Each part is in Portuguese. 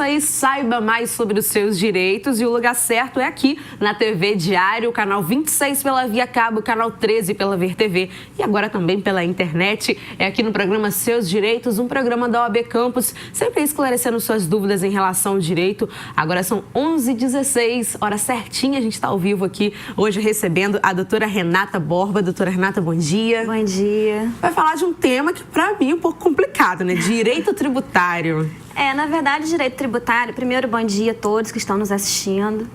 aí, saiba mais sobre os seus direitos e o lugar certo é aqui na TV Diário, canal 26 pela Via Cabo, canal 13 pela Ver TV e agora também pela internet. É aqui no programa Seus Direitos, um programa da OAB Campus, sempre esclarecendo suas dúvidas em relação ao direito. Agora são 11h16, hora certinha, a gente está ao vivo aqui hoje recebendo a doutora Renata Borba. Doutora Renata, bom dia. Bom dia. Vai falar de um tema que para mim é um pouco complicado, né? Direito tributário. Na verdade, direito tributário, primeiro, bom dia a todos que estão nos assistindo.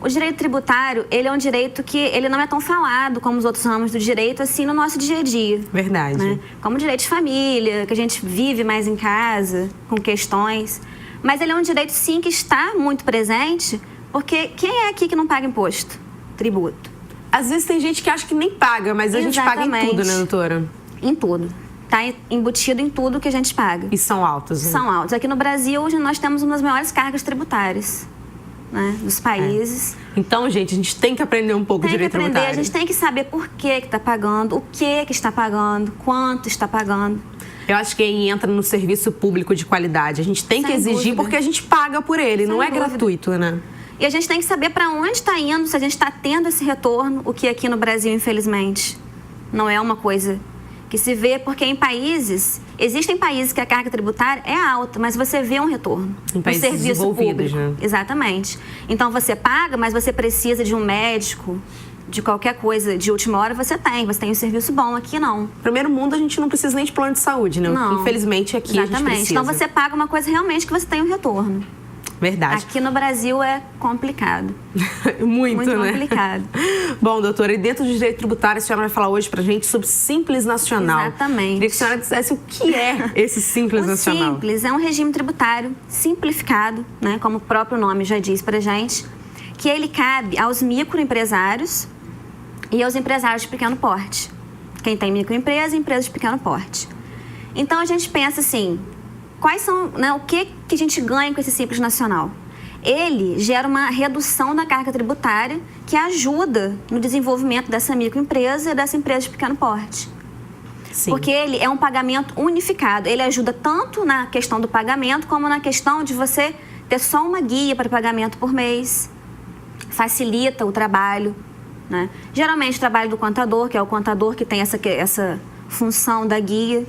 O direito tributário, ele é um direito que ele não é tão falado como os outros ramos do direito, assim, no nosso dia a dia. Verdade. Né? Como o direito de família, que a gente vive mais em casa, com questões. Mas ele é um direito, sim, que está muito presente, porque quem é aqui que não paga imposto? Tributo. Às vezes tem gente que acha que nem paga, mas a gente paga em tudo, né, doutora? Em tudo. Está embutido em tudo que a gente paga. E são altos, né? São altos. Aqui no Brasil, hoje nós temos uma das maiores cargas tributárias, né, dos países. Então, gente, a gente tem que aprender um pouco de direito tributário. A gente tem que saber por que está pagando, o que está pagando, quanto está pagando. Eu acho que aí entra no serviço público de qualidade. A gente tem que exigir porque a gente paga por ele, não é gratuito, né? E a gente tem que saber para onde está indo, se a gente está tendo esse retorno, o que aqui no Brasil, infelizmente, não é uma coisa que se vê, porque existem países que a carga tributária é alta, mas você vê um retorno em países no serviço público. Né? Exatamente. Então você paga, mas você precisa de um médico, de qualquer coisa de última hora, você tem um serviço bom. Aqui não. Primeiro mundo, a gente não precisa nem de plano de saúde, né? Não. Infelizmente aqui a gente precisa. Então você paga uma coisa realmente que você tem um retorno. Verdade. Aqui no Brasil é complicado. Muito, né? Complicado. Bom, doutora, e dentro do direito tributário, a senhora vai falar hoje pra gente sobre Simples Nacional. Exatamente. Queria que a senhora dissesse o que é esse Simples Nacional. O Simples é um regime tributário simplificado, né, como o próprio nome já diz pra gente, que ele cabe aos microempresários e aos empresários de pequeno porte. Quem tem microempresa e empresas de pequeno porte. Então, a gente pensa assim, quais são, né, o que a gente ganha com esse Simples Nacional? Ele gera uma redução da carga tributária que ajuda no desenvolvimento dessa microempresa e dessa empresa de pequeno porte. Sim. Porque ele é um pagamento unificado. Ele ajuda tanto na questão do pagamento como na questão de você ter só uma guia para pagamento por mês. Facilita o trabalho, né? Geralmente o trabalho do contador, que é o contador que tem essa função da guia.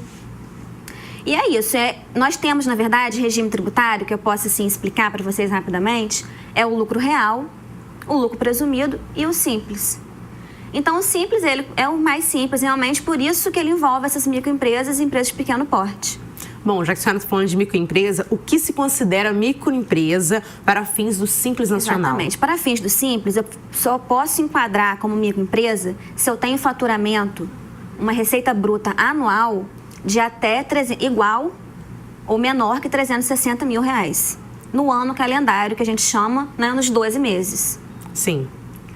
E é isso, nós temos, na verdade, regime tributário, que eu posso assim, explicar para vocês rapidamente, é o lucro real, o lucro presumido e o simples. Então, o simples ele é o mais simples, realmente, por isso que ele envolve essas microempresas e empresas de pequeno porte. Bom, já que a senhora está falando de microempresa, o que se considera microempresa para fins do Simples Nacional? Exatamente. Para fins do Simples, eu só posso enquadrar como microempresa se eu tenho faturamento, uma receita bruta anual de até igual ou menor que R$360 mil no ano calendário, que a gente chama, né, nos 12 meses. Sim,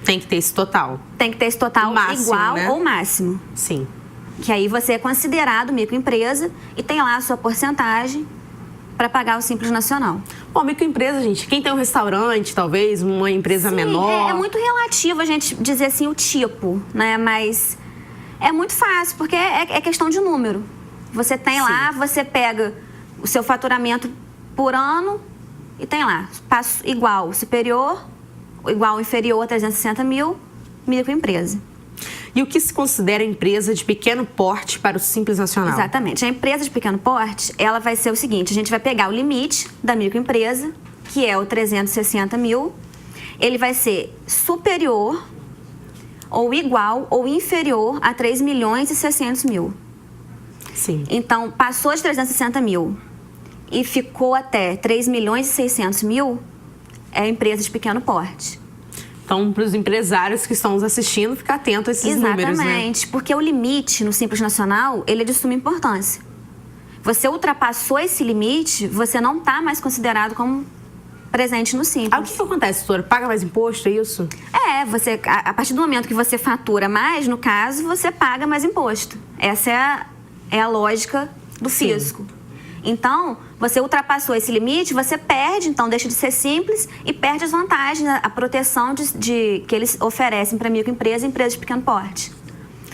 tem que ter esse total. Tem que ter esse total máximo, igual, né? Ou máximo. Sim. Que aí você é considerado microempresa e tem lá a sua porcentagem para pagar o Simples Nacional. Bom, microempresa, gente, quem tem um restaurante, talvez, uma empresa menor... É muito relativo a gente dizer assim o tipo, né, mas é muito fácil, porque é questão de número. Você tem lá, você pega o seu faturamento por ano e tem lá, passo igual, superior, igual ou inferior a 360 mil, microempresa. E o que se considera empresa de pequeno porte para o Simples Nacional? Exatamente. A empresa de pequeno porte, ela vai ser o seguinte, a gente vai pegar o limite da microempresa, que é o 360 mil, ele vai ser superior ou igual ou inferior a 3.600.000. Sim. Então, passou de 360 mil e ficou até 3.600.000, é empresa de pequeno porte. Então, para os empresários que estão nos assistindo, ficar atento a esses números, né? Exatamente, porque o limite no Simples Nacional, ele é de suma importância. Você ultrapassou esse limite, você não está mais considerado como presente no Simples. O que acontece, doutora? Paga mais imposto, é isso? A partir do momento que você fatura mais, no caso, você paga mais imposto. Essa é a lógica do fisco. Então, você ultrapassou esse limite, você perde, então deixa de ser simples e perde as vantagens, a proteção que eles oferecem para microempresa e empresas de pequeno porte.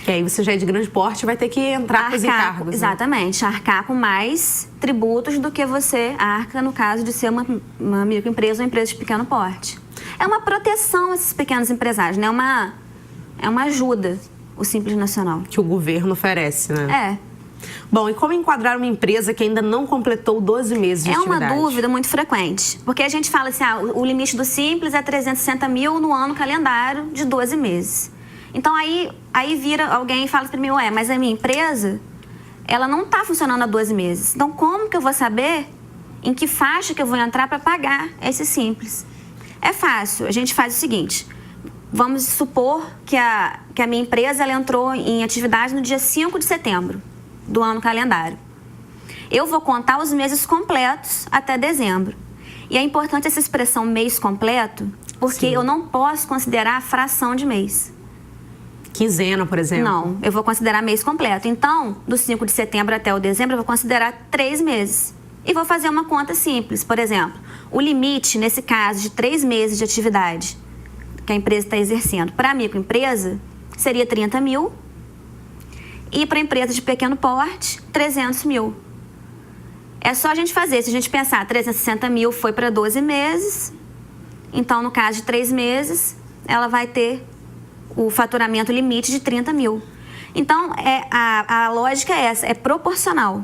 Que aí você já é de grande porte, vai ter que entrar com os encargos. Exatamente, arcar com mais tributos do que você arca no caso de ser uma microempresa ou empresa de pequeno porte. É uma proteção a esses pequenos empresários, né? É uma ajuda, o Simples Nacional. Que o governo oferece, né? É. Bom, e como enquadrar uma empresa que ainda não completou 12 meses de atividade? É uma dúvida muito frequente, porque a gente fala assim, o limite do Simples é 360 mil no ano calendário de 12 meses. Então, aí vira alguém e fala para mim, mas a minha empresa, ela não está funcionando há 12 meses. Então, como que eu vou saber em que faixa que eu vou entrar para pagar esse Simples? É fácil, a gente faz o seguinte, vamos supor que a minha empresa ela entrou em atividade no dia 5 de setembro do ano calendário. Eu vou contar os meses completos até dezembro. E é importante essa expressão mês completo, porque eu não posso considerar a fração de mês. Quinzena, por exemplo? Não, eu vou considerar mês completo. Então, do 5 de setembro até o dezembro, eu vou considerar 3 meses. E vou fazer uma conta simples. Por exemplo, o limite, nesse caso, de 3 meses de atividade que a empresa está exercendo para a microempresa seria 30 mil. E para a empresa de pequeno porte, 300 mil. É só a gente fazer. Se a gente pensar, 360 mil foi para 12 meses. Então, no caso de 3 meses, ela vai ter o faturamento limite de 30 mil. Então, a lógica é essa, é proporcional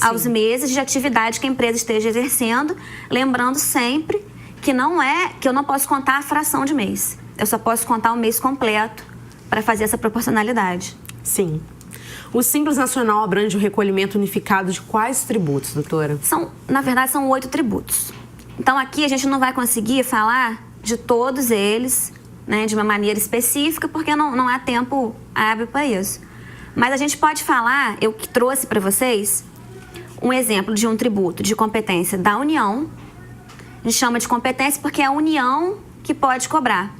aos meses de atividade que a empresa esteja exercendo, lembrando sempre que eu não posso contar a fração de mês. Eu só posso contar o mês completo para fazer essa proporcionalidade. Sim. O Simples Nacional abrange o recolhimento unificado de quais tributos, doutora? Na verdade, são 8 tributos. Então, aqui a gente não vai conseguir falar de todos eles, né, de uma maneira específica, porque não há tempo hábil para isso. Mas a gente pode falar, eu que trouxe para vocês, um exemplo de um tributo de competência da União. A gente chama de competência porque é a União que pode cobrar.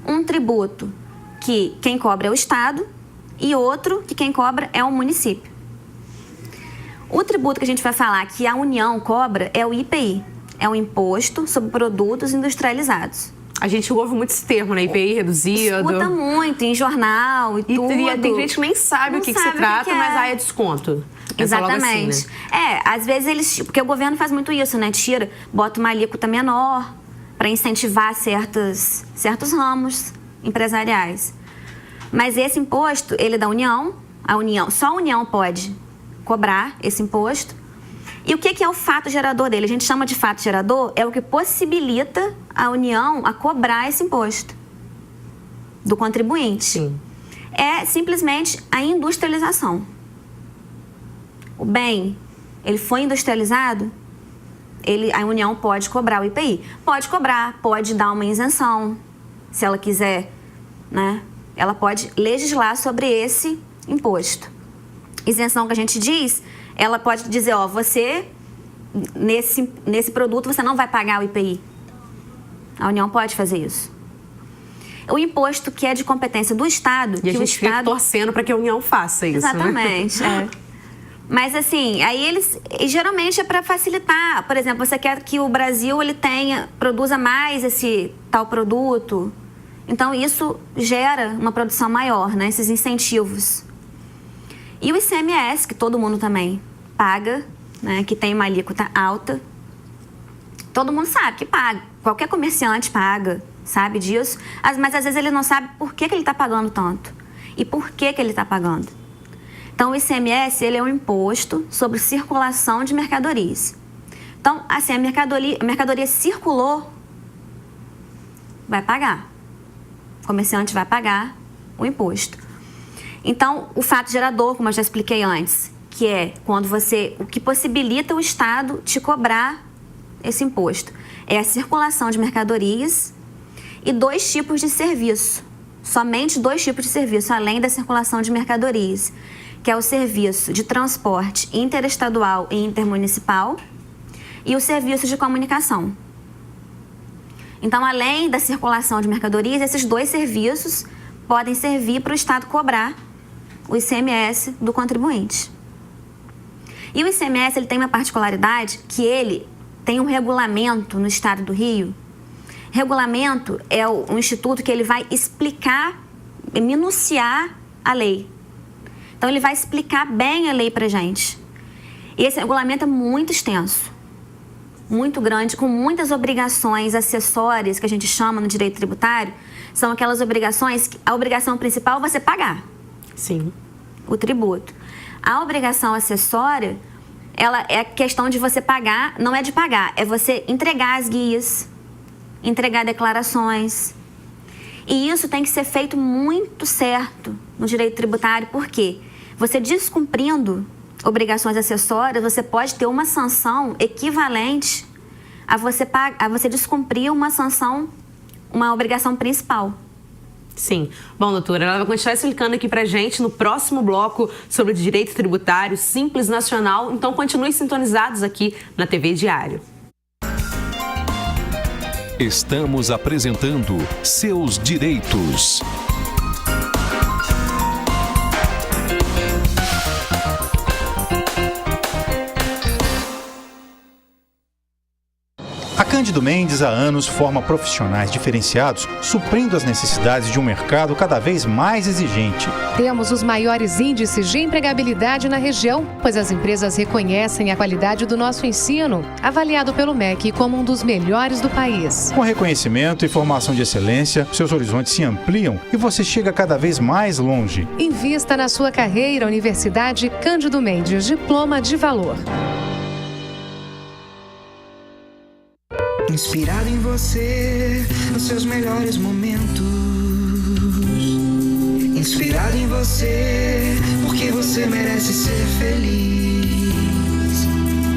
Um tributo que quem cobra é o Estado e outro que quem cobra é o município. O tributo que a gente vai falar que a União cobra é o IPI, é o Imposto sobre Produtos Industrializados. A gente ouve muito esse termo, né? IPI reduzido. Escuta muito em jornal e tudo. E tem gente que nem sabe o que se trata, mas aí é desconto. Exatamente. Assim, né? Às vezes porque o governo faz muito isso, né? Bota uma alíquota menor para incentivar certos ramos empresariais. Mas esse imposto, ele é da União, só a União pode cobrar esse imposto. E o que é o fato gerador dele? A gente chama de fato gerador, é o que possibilita a União a cobrar esse imposto do contribuinte. Sim. É simplesmente a industrialização. O bem, ele foi industrializado, a União pode cobrar o IPI. Pode cobrar, pode dar uma isenção, se ela quiser, né? Ela pode legislar sobre esse imposto. Isenção que a gente diz, ela pode dizer, você, nesse produto, você não vai pagar o IPI. A União pode fazer isso. O imposto que é de competência do Estado... E a gente fica torcendo para que a União faça isso, exatamente, né? Mas assim, geralmente é para facilitar. Por exemplo, você quer que o Brasil produza mais esse tal produto. Então, isso gera uma produção maior, né? Esses incentivos. E o ICMS, que todo mundo também paga, né? Que tem uma alíquota alta. Todo mundo sabe que paga. Qualquer comerciante paga, sabe disso. Mas, às vezes, ele não sabe por que ele está pagando tanto. E por que ele está pagando. Então, o ICMS, ele é um imposto sobre circulação de mercadorias. Então, assim, a mercadoria circulou, vai pagar. O comerciante vai pagar o imposto. Então, o fato gerador, como eu já expliquei antes, que é quando o que possibilita o Estado te cobrar esse imposto, é a circulação de mercadorias e 2 tipos de serviço. Somente 2 tipos de serviço, além da circulação de mercadorias, que é o serviço de transporte interestadual e intermunicipal e o serviço de comunicação. Então, além da circulação de mercadorias, esses 2 serviços podem servir para o Estado cobrar o ICMS do contribuinte. E o ICMS ele tem uma particularidade que ele tem um regulamento no Estado do Rio. Regulamento é um instituto que ele vai explicar minuciar a lei. Então, ele vai explicar bem a lei pra gente. E esse regulamento é muito extenso, muito grande, com muitas obrigações acessórias, que a gente chama no direito tributário. São aquelas obrigações, a obrigação principal é você pagar. Sim. O tributo. A obrigação acessória, ela é questão de você pagar, não é de pagar, é você entregar as guias, entregar declarações. E isso tem que ser feito muito certo no direito tributário, porque você descumprindo obrigações acessórias, você pode ter uma sanção equivalente a você descumprir uma sanção, uma obrigação principal. Sim. Bom, doutora, ela vai continuar explicando aqui pra gente no próximo bloco sobre o direito tributário simples nacional. Então, continue sintonizados aqui na TV Diário. Estamos apresentando Seus Direitos. A Cândido Mendes há anos forma profissionais diferenciados, suprindo as necessidades de um mercado cada vez mais exigente. Temos os maiores índices de empregabilidade na região, pois as empresas reconhecem a qualidade do nosso ensino, avaliado pelo MEC como um dos melhores do país. Com reconhecimento e formação de excelência, seus horizontes se ampliam e você chega cada vez mais longe. Invista na sua carreira, Universidade Cândido Mendes, diploma de valor. Inspirado em você, nos seus melhores momentos. Inspirado em você, porque você merece ser feliz.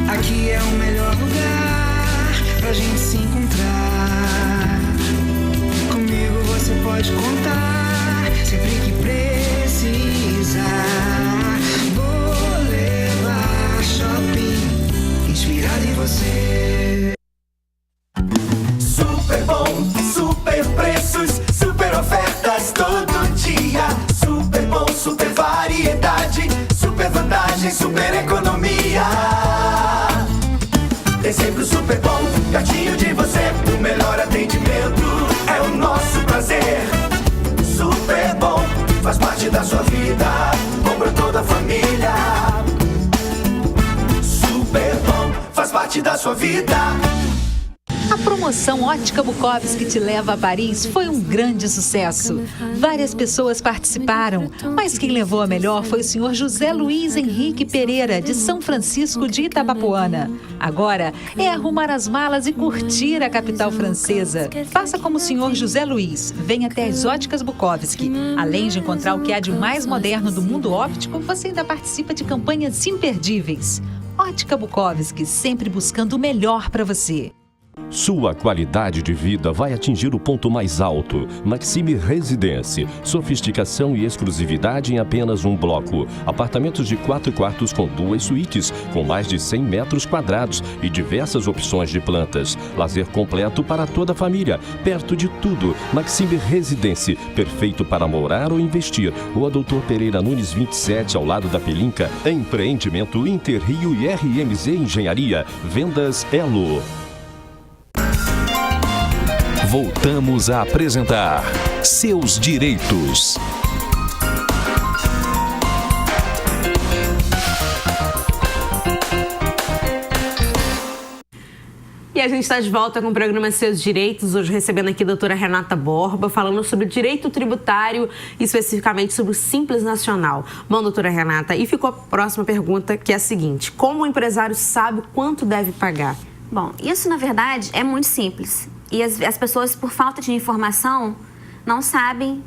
Aqui é o melhor lugar pra gente se encontrar. Comigo você pode contar, sempre que precisar. Vou levar shopping, inspirado em você. Super bom, super preços, super ofertas todo dia. Super bom, super variedade, super vantagem, super economia. Tem sempre o super bom, pertinho de você. O melhor atendimento é o nosso prazer. Super bom, faz parte da sua vida, bom pra toda a família. Super bom, faz parte da sua vida. A promoção Ótica Bukowski te leva a Paris foi um grande sucesso. Várias pessoas participaram, mas quem levou a melhor foi o senhor José Luiz Henrique Pereira, de São Francisco de Itabapoana. Agora é arrumar as malas e curtir a capital francesa. Faça como o senhor José Luiz, venha até as Óticas Bukowski. Além de encontrar o que há de mais moderno do mundo óptico, você ainda participa de campanhas imperdíveis. Ótica Bukowski, sempre buscando o melhor para você. Sua qualidade de vida vai atingir o ponto mais alto. Maxime Residence. Sofisticação e exclusividade em apenas um bloco. Apartamentos de 4 quartos com 2 suítes, com mais de 100 metros quadrados e diversas opções de plantas. Lazer completo para toda a família. Perto de tudo. Maxime Residence. Perfeito para morar ou investir. Rua Doutor Pereira Nunes 27, ao lado da Pelinca. Empreendimento Interrio e RMZ Engenharia. Vendas Elo. Voltamos a apresentar Seus Direitos. E a gente está de volta com o programa Seus Direitos, hoje recebendo aqui a doutora Renata Borba, falando sobre o direito tributário, especificamente sobre o Simples Nacional. Bom, doutora Renata, e ficou a próxima pergunta, que é a seguinte: como o empresário sabe quanto deve pagar? Bom, isso na verdade é muito simples. E as pessoas, por falta de informação, não sabem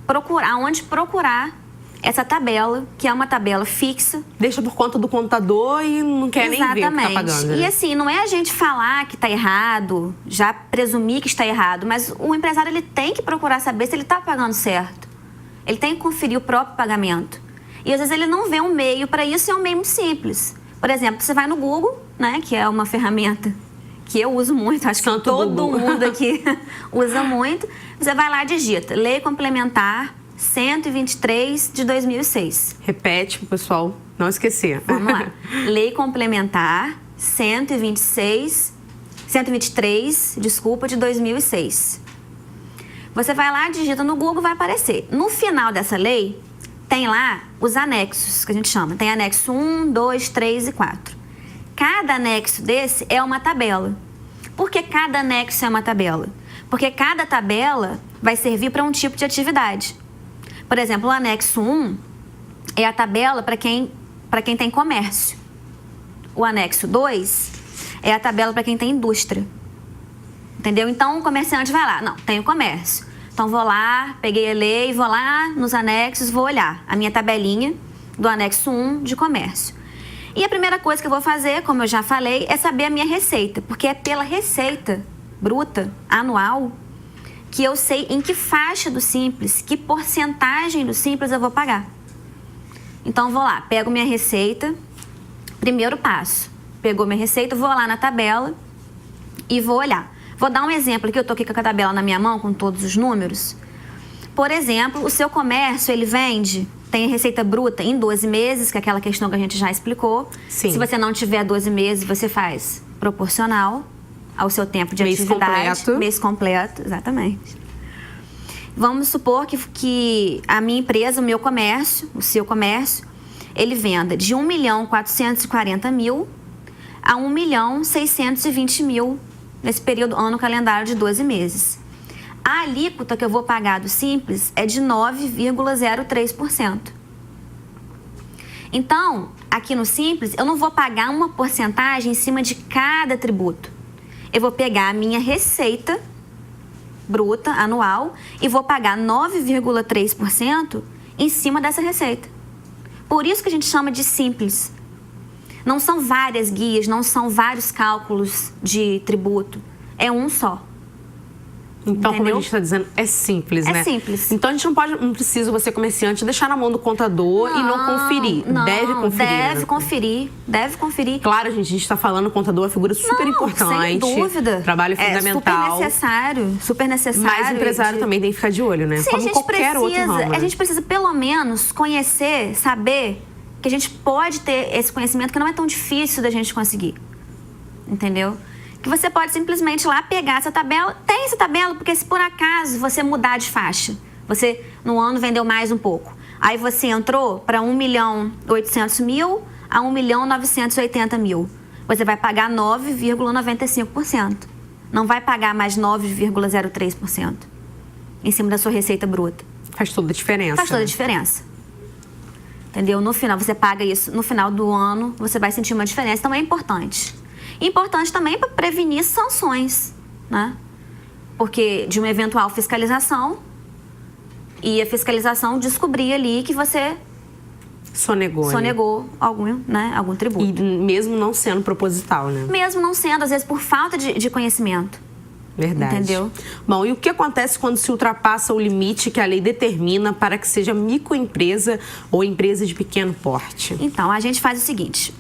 onde procurar essa tabela, que é uma tabela fixa. Deixa por conta do contador e não quer nem ver o que está pagando. Né? E assim, não é a gente falar que está errado, já presumir que está errado, mas o empresário ele tem que procurar saber se ele está pagando certo. Ele tem que conferir o próprio pagamento. E às vezes ele não vê um meio para isso, é um meio muito simples. Por exemplo, você vai no Google, né, que é uma ferramenta que eu uso muito, acho que todo mundo aqui usa muito. Você vai lá e digita Lei Complementar 123 de 2006. Repete para o pessoal não esquecer. Vamos lá. Lei Complementar 123, de 2006. Você vai lá, digita no Google, vai aparecer. No final dessa lei, tem lá os anexos, que a gente chama. Tem anexo 1, 2, 3 e 4. Cada anexo desse é uma tabela. Por que cada anexo é uma tabela? Porque cada tabela vai servir para um tipo de atividade. Por exemplo, o anexo 1 é a tabela para quem tem comércio. O anexo 2 é a tabela para quem tem indústria. Entendeu? Então, o comerciante vai lá. Não, tenho comércio. Então, vou lá, peguei a lei, vou lá nos anexos, vou olhar a minha tabelinha do anexo 1 de comércio. E a primeira coisa que eu vou fazer, como eu já falei, é saber a minha receita. Porque é pela receita bruta anual que eu sei em que faixa do Simples, que porcentagem do Simples eu vou pagar. Então, vou lá, pego minha receita, primeiro passo. Pegou minha receita, vou lá na tabela e vou olhar. Vou dar um exemplo aqui, eu tô aqui com a tabela na minha mão, com todos os números. Por exemplo, o seu comércio, ele vende, tem a receita bruta em 12 meses, que é aquela questão que a gente já explicou. Sim. Se você não tiver 12 meses, você faz proporcional ao seu tempo de atividade. Completo. Mês completo, exatamente. Vamos supor que a minha empresa, o meu comércio, o seu comércio, ele venda de 1.440.000 a 1.620.000 nesse período ano calendário de 12 meses. A alíquota que eu vou pagar do Simples é de 9,03%. Então, aqui no Simples, eu não vou pagar uma porcentagem em cima de cada tributo. Eu vou pegar a minha receita bruta anual e vou pagar 9,3% em cima dessa receita. Por isso que a gente chama de Simples. Não são várias guias, não são vários cálculos de tributo. É um só. Então, Entendeu? como a gente está dizendo, é simples, né? É simples. Então, a gente não precisa, você comerciante, deixar na mão do contador e não conferir. Não, deve conferir. Deve né? conferir, deve conferir. Claro, gente, a gente está falando, o contador é uma figura super importante. Sem dúvida. Trabalho fundamental. Super necessário. Mas o empresário também tem que ficar de olho, né? Sim, Como qualquer outro ramo, né? A gente precisa, pelo menos, conhecer, saber que a gente pode ter esse conhecimento que não é tão difícil da gente conseguir. Entendeu? Que você pode simplesmente ir lá pegar essa tabela. Tem essa tabela, porque se por acaso você mudar de faixa, você no ano vendeu mais um pouco. Aí você entrou para 1.800.000 a 1.980.000. Você vai pagar 9,95%. Não vai pagar mais 9,03% em cima da sua receita bruta. Faz toda a diferença. Faz toda a diferença. Entendeu? No final, você paga isso. No final do ano, você vai sentir uma diferença. Então, é importante. Importante também para prevenir sanções, né? Porque de uma eventual fiscalização e a fiscalização descobrir ali que você sonegou algum tributo. E mesmo não sendo proposital, né? Mesmo não sendo, às vezes, por falta de conhecimento. Verdade. Entendeu? Bom, e o que acontece quando se ultrapassa o limite que a lei determina para que seja microempresa ou empresa de pequeno porte? Então, a gente faz o seguinte,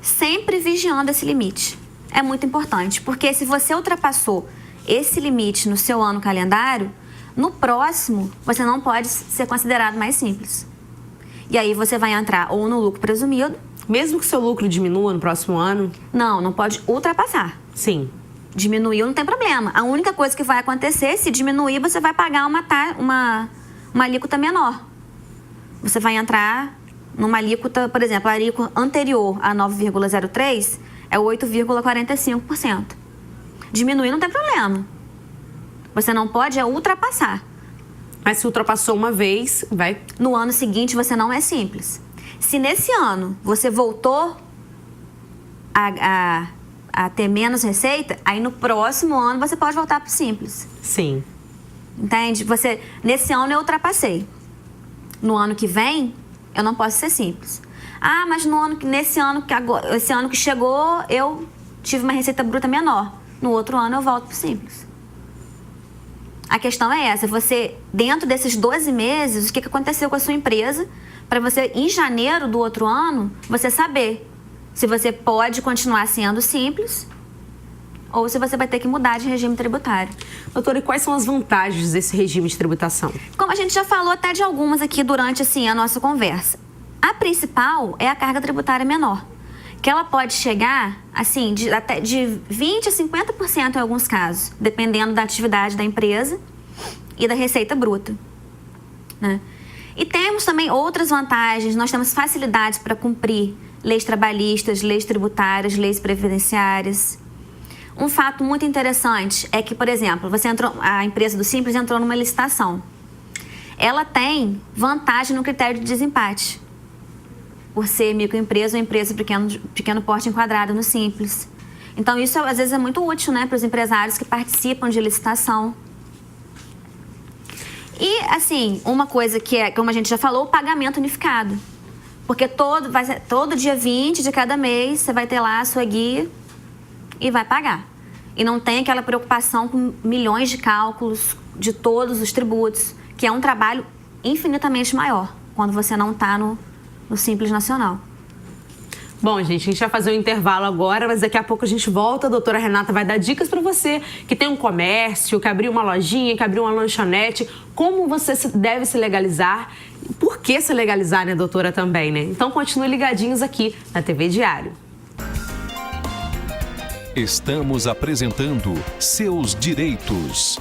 sempre vigiando esse limite. É muito importante, porque se você ultrapassou esse limite no seu ano calendário, no próximo você não pode ser considerado mais simples. E aí você vai entrar ou no lucro presumido. Mesmo que seu lucro diminua no próximo ano? Não pode ultrapassar. Sim. Diminuiu, não tem problema. A única coisa que vai acontecer, se diminuir, você vai pagar uma alíquota menor. Você vai entrar numa alíquota, por exemplo, a alíquota anterior a 9,03 é 8,45%. Diminuir não tem problema. Você não pode ultrapassar. Mas se ultrapassou uma vez, vai... No ano seguinte, você não é simples. Se nesse ano você voltou a ter menos receita, aí no próximo ano você pode voltar para o simples. Sim. Entende? Nesse ano eu ultrapassei. No ano que vem, eu não posso ser simples. Ah, mas esse ano que chegou, eu tive uma receita bruta menor. No outro ano eu volto para o simples. A questão é essa, você, dentro desses 12 meses, o que aconteceu com a sua empresa, para você, em janeiro do outro ano, você saber se você pode continuar sendo simples ou se você vai ter que mudar de regime tributário. Doutora, e quais são as vantagens desse regime de tributação? Como a gente já falou até de algumas aqui durante a nossa conversa. A principal é a carga tributária menor, que ela pode chegar até de 20% a 50% em alguns casos, dependendo da atividade da empresa e da receita bruta, né? E temos também outras vantagens. Nós temos facilidades para cumprir leis trabalhistas, leis tributárias, leis previdenciárias. Um fato muito interessante é que, por exemplo, a empresa do Simples entrou numa licitação. Ela tem vantagem no critério de desempate, por ser microempresa ou empresa pequeno porte enquadrada no Simples. Então, isso às vezes é muito útil, né, para os empresários que participam de licitação. E, assim, uma coisa que é, como a gente já falou, o pagamento unificado. Porque todo dia 20 de cada mês você vai ter lá a sua guia e vai pagar. E não tem aquela preocupação com milhões de cálculos de todos os tributos, que é um trabalho infinitamente maior quando você não está no Simples Nacional. Bom, gente, a gente vai fazer um intervalo agora, mas daqui a pouco a gente volta. A doutora Renata vai dar dicas para você que tem um comércio, que abriu uma lojinha, que abriu uma lanchonete, como você deve se legalizar, por que se legalizar, né, doutora, também, né? Então, continue ligadinhos aqui na TV Diário. Estamos apresentando Seus Direitos.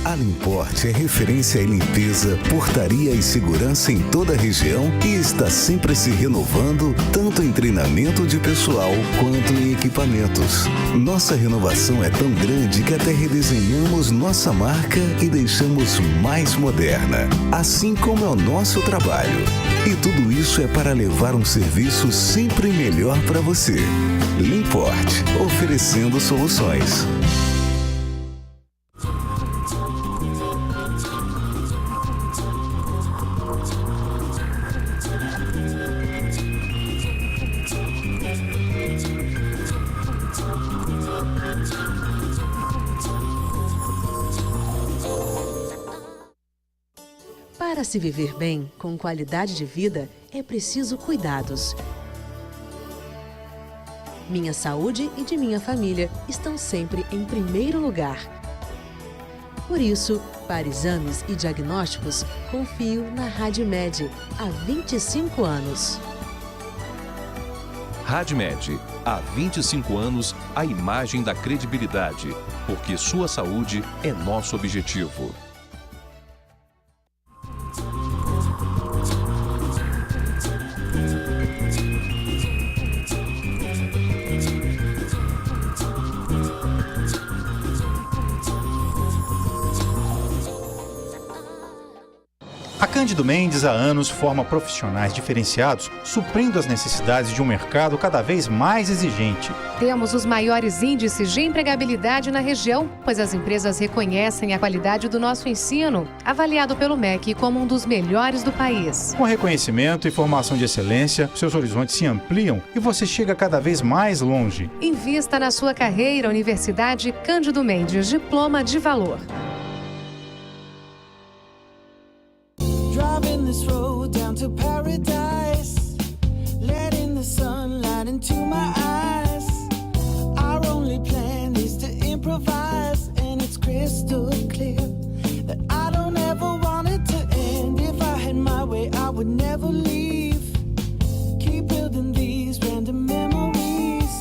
A Limport é referência em limpeza, portaria e segurança em toda a região e está sempre se renovando, tanto em treinamento de pessoal quanto em equipamentos. Nossa renovação é tão grande que até redesenhamos nossa marca e deixamos mais moderna, assim como é o nosso trabalho. E tudo isso é para levar um serviço sempre melhor para você. Limport, oferecendo soluções. Para se viver bem, com qualidade de vida, é preciso cuidados. Minha saúde e de minha família estão sempre em primeiro lugar. Por isso, para exames e diagnósticos, confio na RadMed há 25 anos. RadMed, há 25 anos, a imagem da credibilidade, porque sua saúde é nosso objetivo. A Cândido Mendes há anos forma profissionais diferenciados, suprindo as necessidades de um mercado cada vez mais exigente. Temos os maiores índices de empregabilidade na região, pois as empresas reconhecem a qualidade do nosso ensino, avaliado pelo MEC como um dos melhores do país. Com reconhecimento e formação de excelência, seus horizontes se ampliam e você chega cada vez mais longe. Invista na sua carreira, Universidade Cândido Mendes, diploma de valor. Driving this road down to paradise, letting the sunlight into my eyes. Our only plan is to improvise, and it's crystal clear that I don't ever want it to end. If I had my way, I would never leave. Keep building these random memories,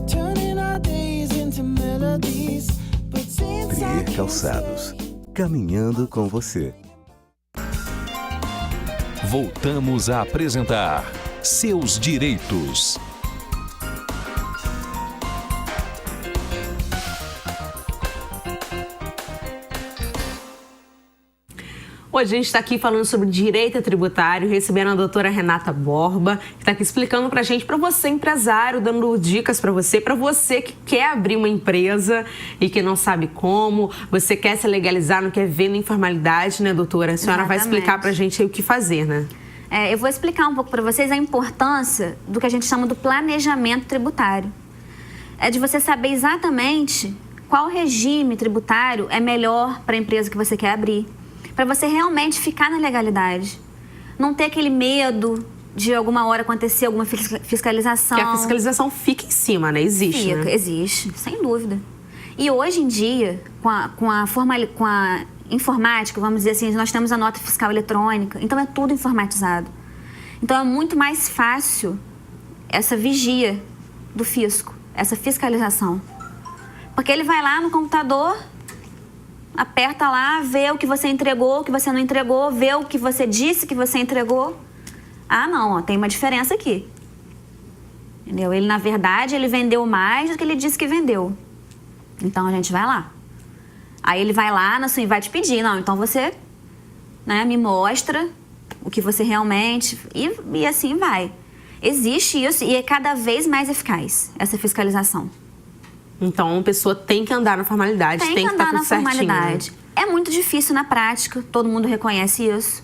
turning our days into melodies. But since I Trier Calçados, caminhando com você. Voltamos a apresentar Seus Direitos. Hoje a gente está aqui falando sobre direito tributário, recebendo a doutora Renata Borba, que está aqui explicando para a gente, para você empresário, dando dicas para você que quer abrir uma empresa e que não sabe como, você quer se legalizar, não quer ver na informalidade, né, doutora? A senhora vai explicar para a gente aí o que fazer, né? Eu vou explicar um pouco para vocês a importância do que a gente chama do planejamento tributário. É de você saber exatamente qual regime tributário é melhor para a empresa que você quer abrir, para você realmente ficar na legalidade. Não ter aquele medo de alguma hora acontecer alguma fiscalização. Que a fiscalização fica em cima, né? Existe, fica, né? Existe, sem dúvida. E hoje em dia, com a informática, vamos dizer assim, nós temos a nota fiscal eletrônica, então é tudo informatizado. Então é muito mais fácil essa vigia do fisco, essa fiscalização. Porque ele vai lá no computador, aperta lá, vê o que você entregou, o que você não entregou, vê o que você disse que você entregou. Ah, não, ó, tem uma diferença aqui. Entendeu? Ele, na verdade, ele vendeu mais do que ele disse que vendeu. Então, a gente vai lá. Aí ele vai lá, assim, vai te pedir, não, então você, né, me mostra o que você realmente... E assim vai. Existe isso e é cada vez mais eficaz, essa fiscalização. Então, a pessoa tem que andar na formalidade, tem que estar tudo certinho. É muito difícil na prática, todo mundo reconhece isso.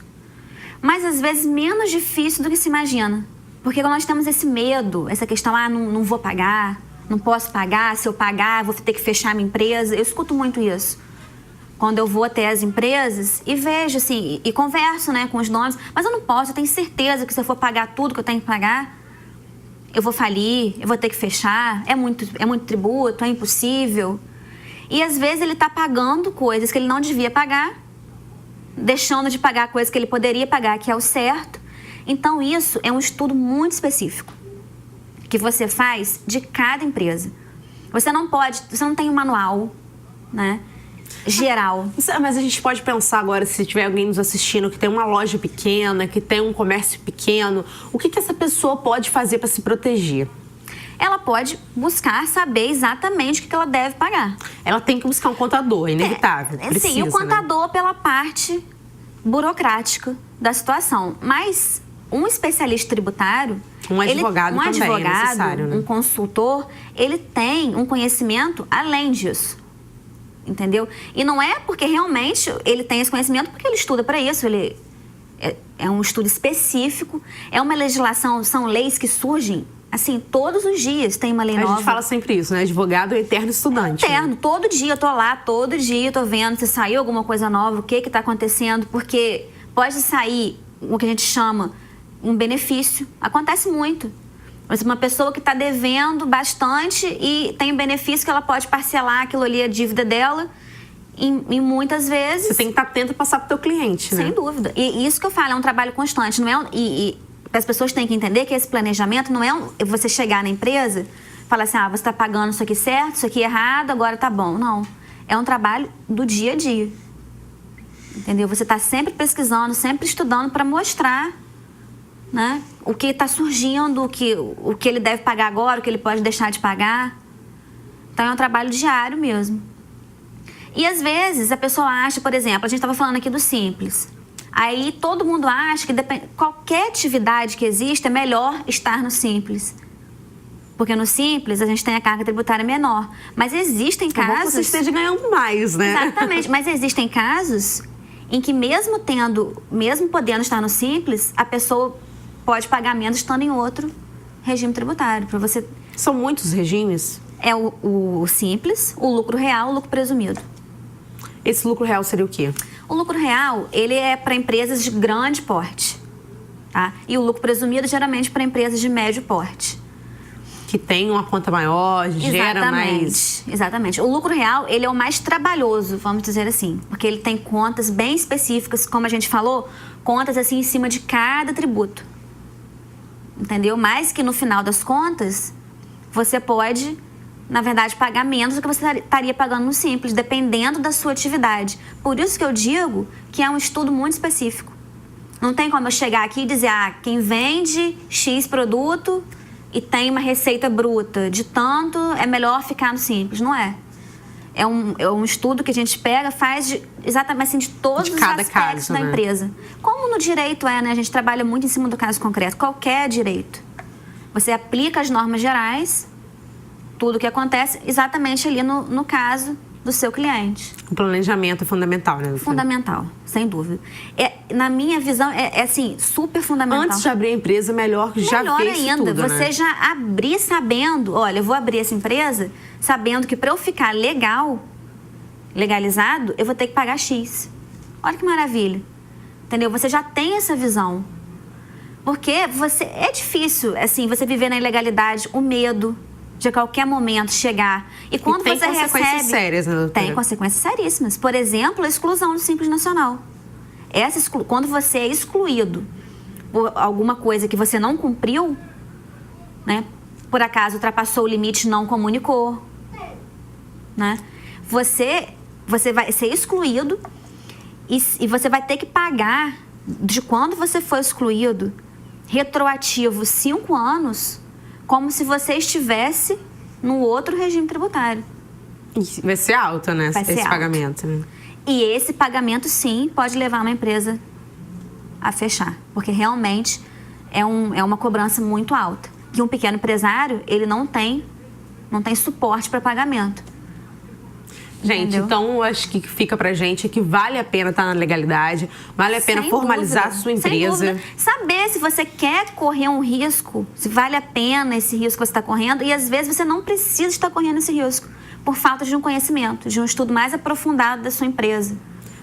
Mas, às vezes, menos difícil do que se imagina. Porque quando nós temos esse medo, essa questão, não vou pagar, não posso pagar, se eu pagar, vou ter que fechar a minha empresa. Eu escuto muito isso. Quando eu vou até as empresas e vejo, assim, e converso, né, com os donos, mas eu não posso, eu tenho certeza que se eu for pagar tudo que eu tenho que pagar, eu vou falir, eu vou ter que fechar, é muito tributo, é impossível. E às vezes ele está pagando coisas que ele não devia pagar, deixando de pagar coisas que ele poderia pagar, que é o certo. Então isso é um estudo muito específico que você faz de cada empresa. Você não tem um manual, né, geral. Mas a gente pode pensar agora, se tiver alguém nos assistindo que tem uma loja pequena, que tem um comércio pequeno, o que essa pessoa pode fazer para se proteger? Ela pode buscar saber exatamente o que ela deve pagar. Ela tem que buscar um contador, é inevitável. Precisa, sim, o contador, né? Pela parte burocrática da situação. Mas um especialista tributário... Um advogado também é necessário, né? Um consultor, ele tem um conhecimento além disso. Entendeu? E não é porque realmente ele tem esse conhecimento, porque ele estuda para isso, ele é um estudo específico, é uma legislação, são leis que surgem, assim, todos os dias tem uma lei nova. A gente fala sempre isso, né? Advogado é eterno estudante. Eterno, né? Todo dia eu tô lá, todo dia eu tô vendo se saiu alguma coisa nova, o que tá acontecendo, porque pode sair o que a gente chama um benefício, acontece muito. Uma pessoa que está devendo bastante e tem um benefício que ela pode parcelar aquilo ali, a dívida dela, e muitas vezes... Você tem que estar atento a passar para o teu cliente, né? Sem dúvida. E isso que eu falo, é um trabalho constante. Não é e as pessoas têm que entender que esse planejamento não é você chegar na empresa e falar assim, você está pagando isso aqui certo, isso aqui errado, agora tá bom. Não. É um trabalho do dia a dia. Entendeu? Você está sempre pesquisando, sempre estudando para mostrar, né, o que está surgindo, o que ele deve pagar agora, o que ele pode deixar de pagar. Então, é um trabalho diário mesmo. E, às vezes, a pessoa acha, por exemplo, a gente estava falando aqui do Simples. Aí, todo mundo acha que qualquer atividade que existe é melhor estar no Simples. Porque no Simples, a gente tem a carga tributária menor. Mas existem casos... Você esteja ganhando mais, né? Exatamente. Mas existem casos em que, mesmo podendo estar no Simples, a pessoa pode pagar menos estando em outro regime tributário. Para você... São muitos regimes? É o Simples, o lucro real, o lucro presumido. Esse lucro real seria o quê? O lucro real, ele é para empresas de grande porte, tá? E o lucro presumido, geralmente, para empresas de médio porte. Que tem uma conta maior, gera mais... Exatamente. O lucro real, ele é o mais trabalhoso, vamos dizer assim. Porque ele tem contas bem específicas, como a gente falou, contas assim em cima de cada tributo. Entendeu? Mas que no final das contas, você pode, na verdade, pagar menos do que você estaria pagando no Simples, dependendo da sua atividade. Por isso que eu digo que é um estudo muito específico. Não tem como eu chegar aqui e dizer, quem vende X produto e tem uma receita bruta de tanto, é melhor ficar no Simples. Não é. É um estudo que a gente pega, faz exatamente assim, de todos os aspectos da empresa. Como no direito né? A gente trabalha muito em cima do caso concreto. Qualquer direito. Você aplica as normas gerais, tudo o que acontece, exatamente ali no caso do seu cliente. O planejamento é fundamental, né, doutora? Fundamental, sem dúvida. Na minha visão, assim, super fundamental. Antes de abrir a empresa, melhor já ver isso ainda, tudo, você já abrir sabendo, olha, eu vou abrir essa empresa sabendo que para eu ficar legalizado, eu vou ter que pagar X. Olha que maravilha. Entendeu? Você já tem essa visão. Porque é difícil, assim, você viver na ilegalidade, o medo de a qualquer momento chegar. E quando tem você consequências sérias, né, doutora? Tem consequências seríssimas. Por exemplo, a exclusão do Simples Nacional. Quando você é excluído por alguma coisa que você não cumpriu, né? Por acaso ultrapassou o limite e não comunicou, né? Você vai ser excluído e você vai ter que pagar de quando você foi excluído, retroativo 5 anos, como se você estivesse no outro regime tributário. Vai ser alto, né? Vai ser esse alto. pagamento. Né? E esse pagamento, sim, pode levar uma empresa a fechar, porque realmente é uma cobrança muito alta. E um pequeno empresário, ele não tem suporte para pagamento. Gente, Entendeu? então acho que fica pra gente que vale a pena estar na legalidade, vale a pena Sem formalizar dúvida, a sua empresa. Sem dúvida. Saber se você quer correr um risco, se vale a pena esse risco que você está correndo, e às vezes você não precisa estar correndo esse risco, por falta de um conhecimento, de um estudo mais aprofundado da sua empresa.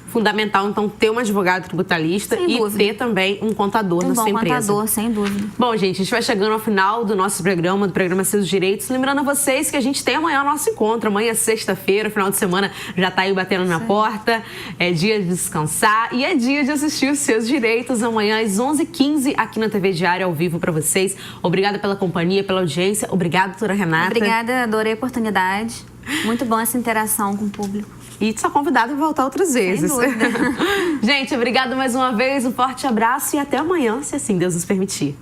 Fundamental, então, ter um advogado tributarista Sem e dúvida. ter também um contador na sua empresa. Um bom contador, sem dúvida. Bom, gente, a gente vai chegando ao final do nosso programa, do programa Seus Direitos. Lembrando a vocês que a gente tem amanhã o nosso encontro. Amanhã é sexta-feira, final de semana já tá aí batendo na porta. É dia de descansar e é dia de assistir os Seus Direitos. Amanhã às 11h15 aqui na TV Diário, ao vivo para vocês. Obrigada pela companhia, pela audiência. Obrigada, doutora Renata. Obrigada, adorei a oportunidade. Muito bom essa interação com o público. E só convidado a voltar outras vezes. Sem dúvida. Gente, obrigada mais uma vez, um forte abraço e até amanhã, se assim Deus nos permitir.